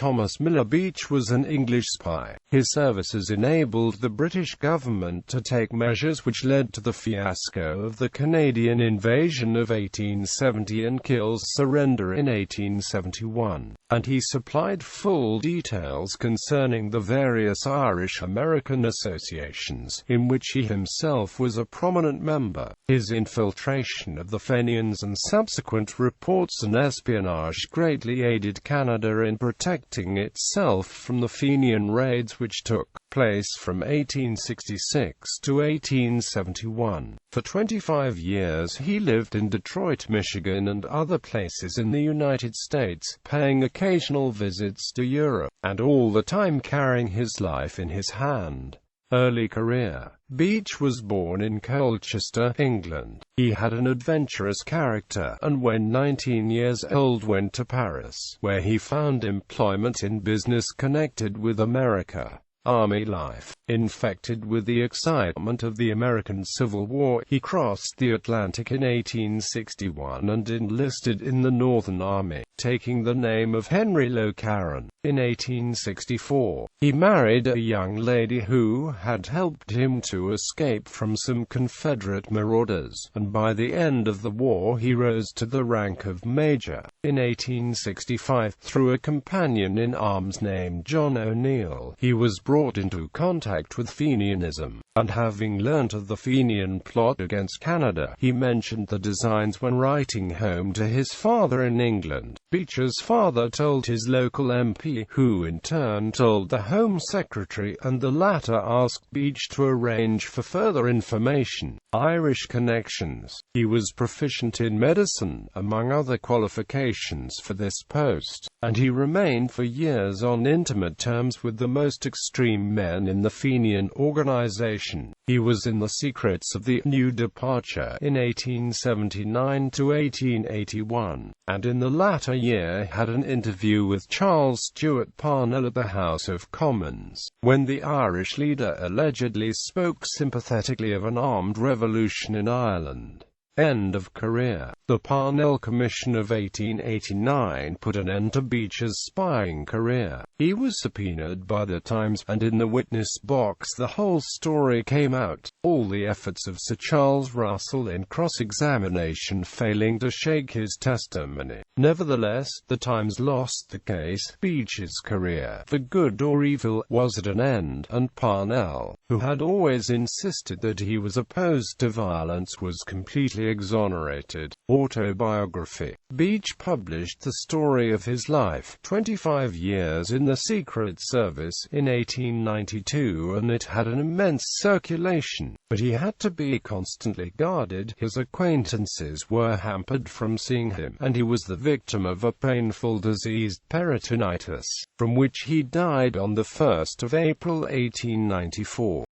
Thomas Miller. Beach was an English spy. His services enabled the British government to take measures which led to the fiasco of the Canadian invasion of 1870 and Kiel's surrender in 1871, and he supplied full details concerning the various Irish-American associations, in which he himself was a prominent member. His infiltration of the Fenians and subsequent reports and espionage greatly aided Canada in protecting itself from the Fenian raids which took place from 1866 to 1871. For 25 years he lived in Detroit, Michigan and other places in the United States, paying occasional visits to Europe, and all the time carrying his life in his hand. Early career. Beach was born in Colchester, England. He had an adventurous character, and when 19 years old went to Paris, where he found employment in business connected with America. Army life. Infected with the excitement of the American Civil War, he crossed the Atlantic in 1861 and enlisted in the Northern Army, taking the name of Henry Locaron. In 1864, he married a young lady who had helped him to escape from some Confederate marauders, and by the end of the war he rose to the rank of major. In 1865, through a companion in arms named John O'Neill, he was brought into contact with Fenianism, and having learnt of the Fenian plot against Canada, he mentioned the designs when writing home to his father in England. Beach's father told his local MP, who in turn told the Home Secretary, and the latter asked Beach to arrange for further information. Irish connections. He was proficient in medicine, among other qualifications for this post, and he remained for years on intimate terms with the most extreme men in the Fenian organization. He was in the secrets of the New Departure in 1879 to 1881, and in the latter year had an interview with Charles Stewart Parnell at the House of Commons, when the Irish leader allegedly spoke sympathetically of an armed revolution in Ireland. End of career. The Parnell Commission of 1889 put an end to Beach's spying career. He was subpoenaed by the Times, and in the witness box the whole story came out, all the efforts of Sir Charles Russell in cross-examination failing to shake his testimony. Nevertheless, the Times lost the case. Beach's career, for good or evil, was at an end, and Parnell, who had always insisted that he was opposed to violence, was completely exonerated. Autobiography. Beach published the story of his life, 25 years in the Secret Service, in 1892, and it had an immense circulation, but he had to be constantly guarded. His acquaintances were hampered from seeing him, and he was the victim of a painful disease, peritonitis, from which he died on the 1st of April 1894.